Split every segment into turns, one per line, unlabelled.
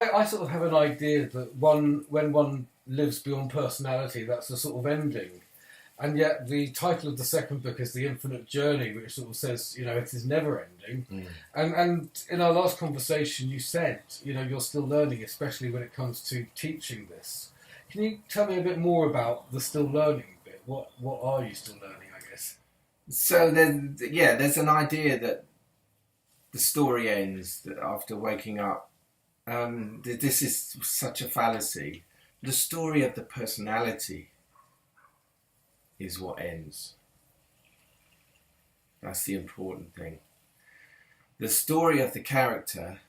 I sort of have an idea that when one lives beyond personality, that's a sort of ending. And yet, the title of the second book is The Infinite Journey, which sort of says, it is never ending.
Mm.
And in our last conversation, you said, you're still learning, especially when it comes to teaching this. Can you tell me a bit more about the still learning bit? What are you still learning, I guess?
So there's an idea that the story ends that after waking up. This is such a fallacy. The story of the personality is what ends. That's the important thing. The story of the character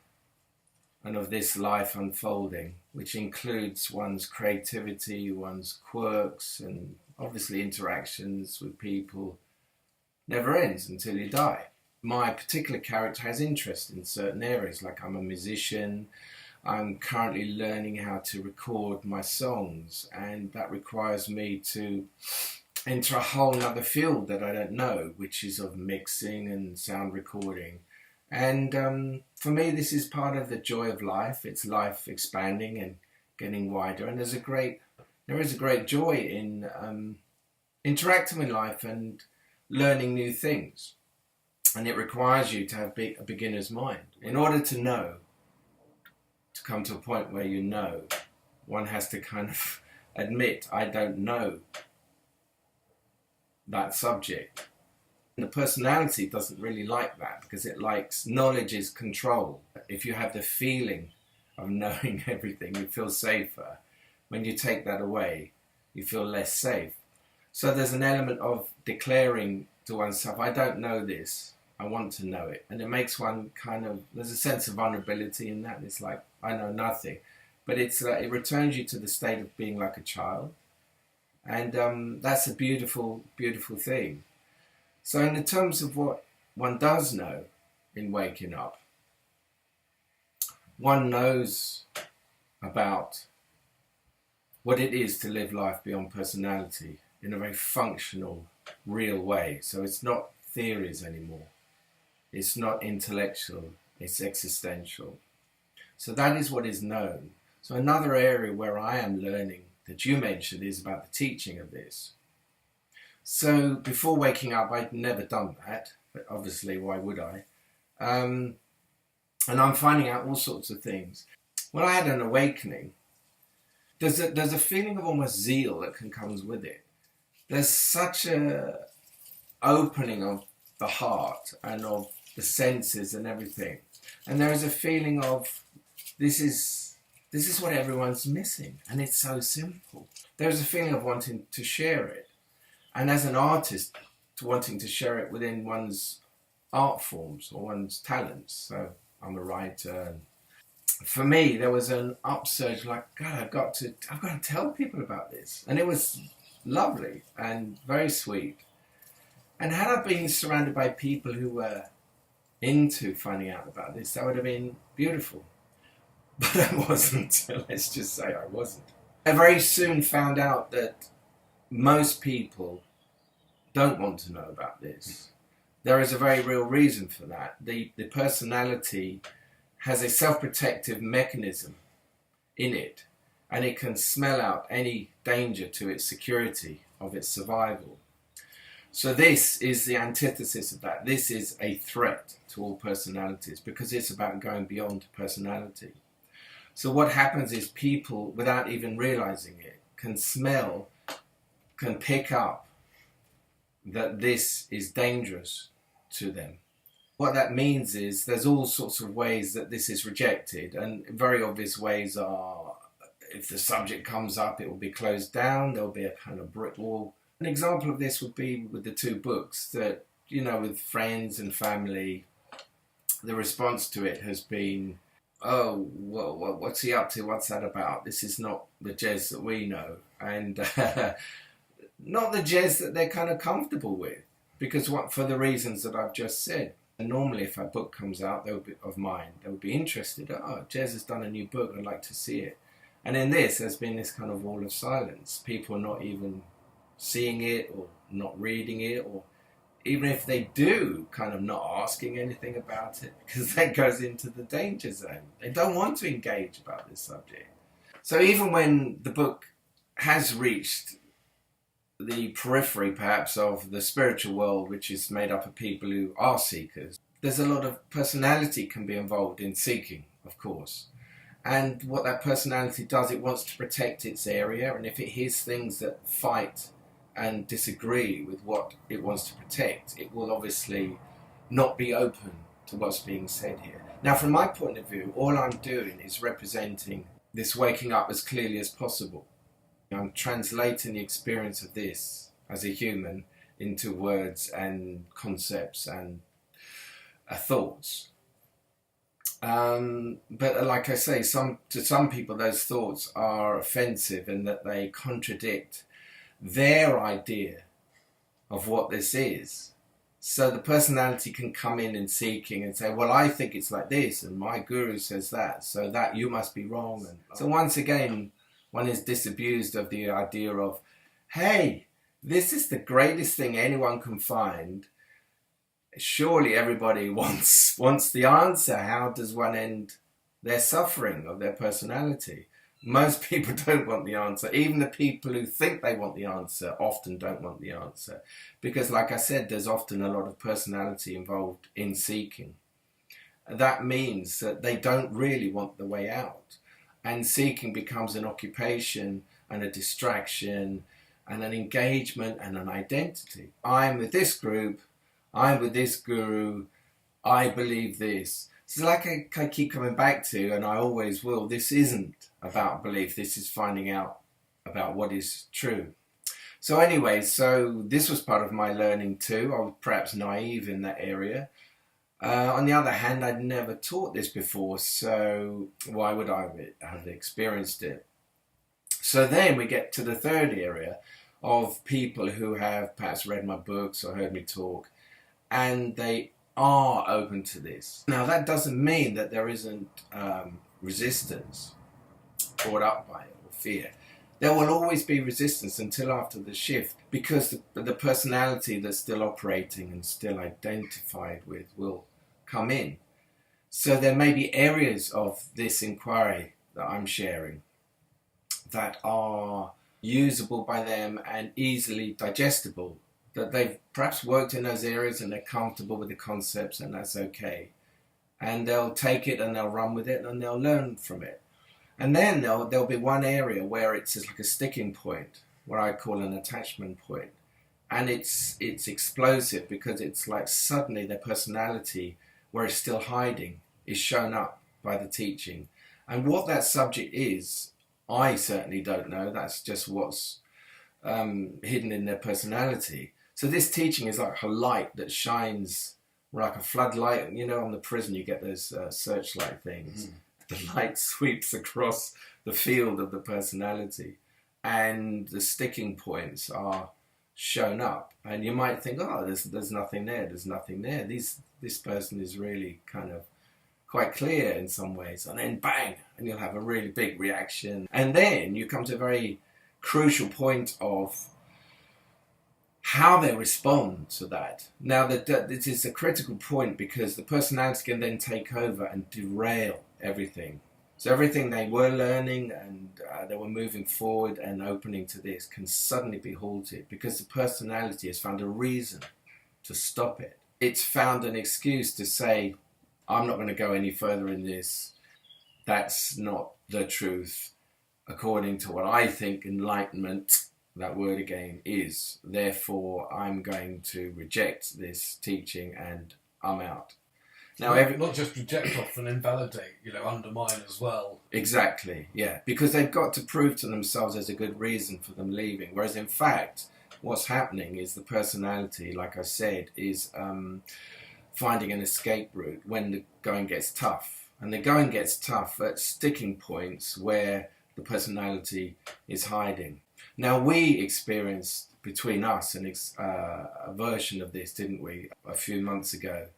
and of this life unfolding, which includes one's creativity, one's quirks, and obviously interactions with people, never ends until you die. My particular character has interest in certain areas, like I'm a musician. I'm currently learning how to record my songs, and that requires me to enter a whole other field that I don't know, which is of mixing and sound recording. And for me, this is part of the joy of life. It's life expanding and getting wider, and there is a great joy in interacting with life and learning new things. And it requires you to have a beginner's mind. In order to know, to come to a point where you know, one has to kind of admit, I don't know that subject. And the personality doesn't really like that because it likes knowledge is control. If you have the feeling of knowing everything, you feel safer. When you take that away, you feel less safe. So there's an element of declaring to oneself, I don't know this. I want to know it. And it makes one there's a sense of vulnerability in that. It's like, I know nothing. But it returns you to the state of being like a child. And that's a beautiful, beautiful thing. So in the terms of what one does know in waking up, one knows about what it is to live life beyond personality in a very functional, real way. So it's not theories anymore. It's not intellectual, it's existential. So that is what is known. So another area where I am learning that you mentioned is about the teaching of this. So before waking up, I'd never done that, but obviously, why would I? And I'm finding out all sorts of things. When I had an awakening, there's a feeling of almost zeal that comes with it. There's such a opening of the heart and of the senses and everything. And there is a feeling of this is what everyone's missing, and it's so simple. There's a feeling of wanting to share it. And as an artist, to wanting to share it within one's art forms or one's talents. So I'm a writer. And for me, there was an upsurge like, God, I've got to tell people about this. And it was lovely and very sweet. And had I been surrounded by people who were into finding out about this, that would have been beautiful. But I wasn't. Let's just say I wasn't. I very soon found out that most people don't want to know about this. There is a very real reason for that. The personality has a self-protective mechanism in it, and it can smell out any danger to its security, of its survival. So this is the antithesis of that. This is a threat to all personalities because it's about going beyond personality. So what happens is people, without even realizing it, can smell, can pick up that this is dangerous to them. What that means is there's all sorts of ways that this is rejected, and very obvious ways are if the subject comes up, it will be closed down, there'll be a kind of brick wall. An example of this would be with the two books that, with friends and family, the response to it has been, oh, well, what's he up to? What's that about? This is not the Jez that we know. And not the Jez that they're kind of comfortable with. Because for the reasons that I've just said. And normally if a book comes out of mine, they would be interested. Oh, Jez has done a new book. I'd like to see it. And in this, there's been this kind of wall of silence. People not even seeing it or not reading it or even if they do, kind of not asking anything about it, because that goes into the danger zone. They don't want to engage about this subject. So even when the book has reached the periphery, perhaps, of the spiritual world, which is made up of people who are seekers, there's a lot of personality can be involved in seeking, of course. And what that personality does, it wants to protect its area, and if it hears things that fight and disagree with what it wants to protect, it will obviously not be open to what's being said here. Now, from my point of view, all I'm doing is representing this waking up as clearly as possible. I'm translating the experience of this as a human into words and concepts and thoughts. But like I say, to some people those thoughts are offensive in that they contradict their idea of what this is. So the personality can come in and seeking and say, well, I think it's like this, and my guru says that, so that you must be wrong. And so once again, one is disabused of the idea of, hey, this is the greatest thing anyone can find. Surely everybody wants the answer. How does one end their suffering of their personality? Most people don't want the answer. Even the people who think they want the answer often don't want the answer. Because, like I said, there's often a lot of personality involved in seeking. That means that they don't really want the way out. And seeking becomes an occupation and a distraction and an engagement and an identity. I'm with this group, I'm with this guru, I believe this. So like I keep coming back to, and I always will, this isn't about belief, this is finding out about what is true. So anyway, so this was part of my learning too. I was perhaps naive in that area. On the other hand, I'd never taught this before, so why would I have experienced it? So then we get to the third area of people who have perhaps read my books or heard me talk, and they are open to this. Now, that doesn't mean that there isn't resistance brought up by it or fear. There will always be resistance until after the shift, because the personality that's still operating and still identified with will come in. So there may be areas of this inquiry that I'm sharing that are usable by them and easily digestible, that they've perhaps worked in those areas and they're comfortable with the concepts, and that's okay. And they'll take it and they'll run with it and they'll learn from it. And then there'll be one area where it's just like a sticking point, what I call an attachment point. And it's explosive, because it's like suddenly their personality, where it's still hiding, is shown up by the teaching. And what that subject is, I certainly don't know. That's just what's hidden in their personality. So this teaching is like a light that shines, like a floodlight. You know, on the prison you get those searchlight things. Mm. The light sweeps across the field of the personality, and the sticking points are shown up. And you might think, oh, there's nothing there. There's nothing there. This person is really kind of quite clear in some ways, and then bang, and you'll have a really big reaction. And then you come to a very crucial point of how they respond to that. Now, this is a critical point, because the personality can then take over and derail everything. So everything they were learning and they were moving forward and opening to this can suddenly be halted, because the personality has found a reason to stop it. It's found an excuse to say, I'm not going to go any further in this. That's not the truth, according to what I think enlightenment, that word again, is. Therefore, I'm going to reject this teaching and I'm out. Now,
not just reject, often invalidate, undermine as well.
Exactly, yeah. Because they've got to prove to themselves there's a good reason for them leaving. Whereas in fact, what's happening is the personality, like I said, is finding an escape route when the going gets tough. And the going gets tough at sticking points where the personality is hiding. Now, we experienced between us a version of this, didn't we, a few months ago.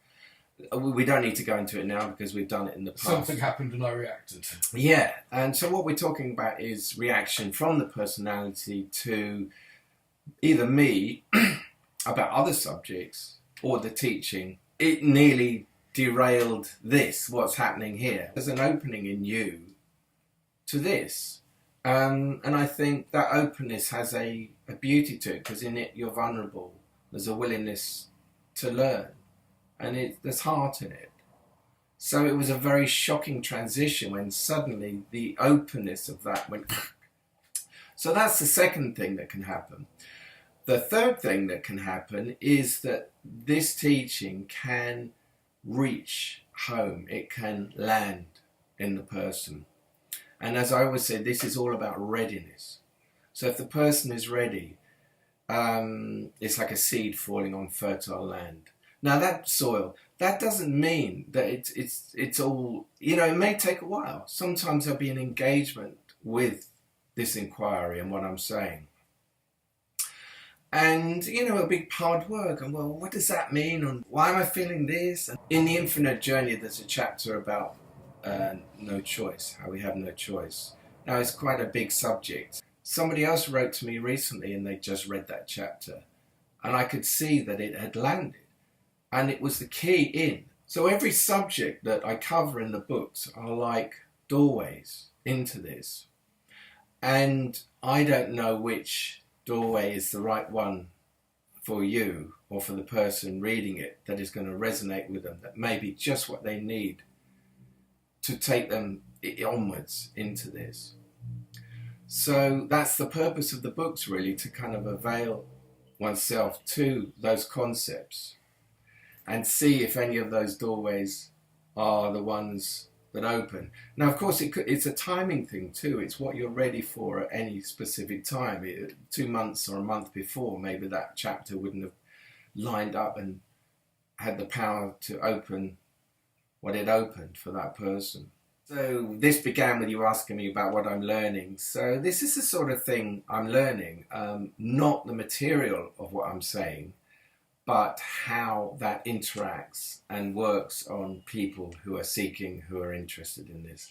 We don't need to go into it now because we've done it in the past.
Something happened and I reacted.
Yeah, and so what we're talking about is reaction from the personality to either me about other subjects or the teaching, it nearly derailed this, what's happening here. There's an opening in you to this. And I think that openness has a beauty to it, because in it you're vulnerable. There's a willingness to learn, and there's heart in it. So it was a very shocking transition when suddenly the openness of that went. So that's the second thing that can happen. The third thing that can happen is that this teaching can reach home. It can land in the person. And as I always say, this is all about readiness. So if the person is ready, it's like a seed falling on fertile land. Now that soil, that doesn't mean that it's all, it may take a while. Sometimes there'll be an engagement with this inquiry and what I'm saying. And, it'll be hard work. And, well, what does that mean? And why am I feeling this? And in The Infinite Journey, there's a chapter about no choice, how we have no choice. Now, it's quite a big subject. Somebody else wrote to me recently and they just read that chapter. And I could see that it had landed. And it was the key in. So every subject that I cover in the books are like doorways into this. And I don't know which doorway is the right one for you or for the person reading it that is going to resonate with them, that may be just what they need to take them onwards into this. So that's the purpose of the books, really, to kind of avail oneself to those concepts and see if any of those doorways are the ones that open. Now, of course, it's a timing thing too. It's what you're ready for at any specific time. 2 months or a month before, maybe that chapter wouldn't have lined up and had the power to open what it opened for that person. So this began with you asking me about what I'm learning. So this is the sort of thing I'm learning, not the material of what I'm saying, but how that interacts and works on people who are seeking, who are interested in this.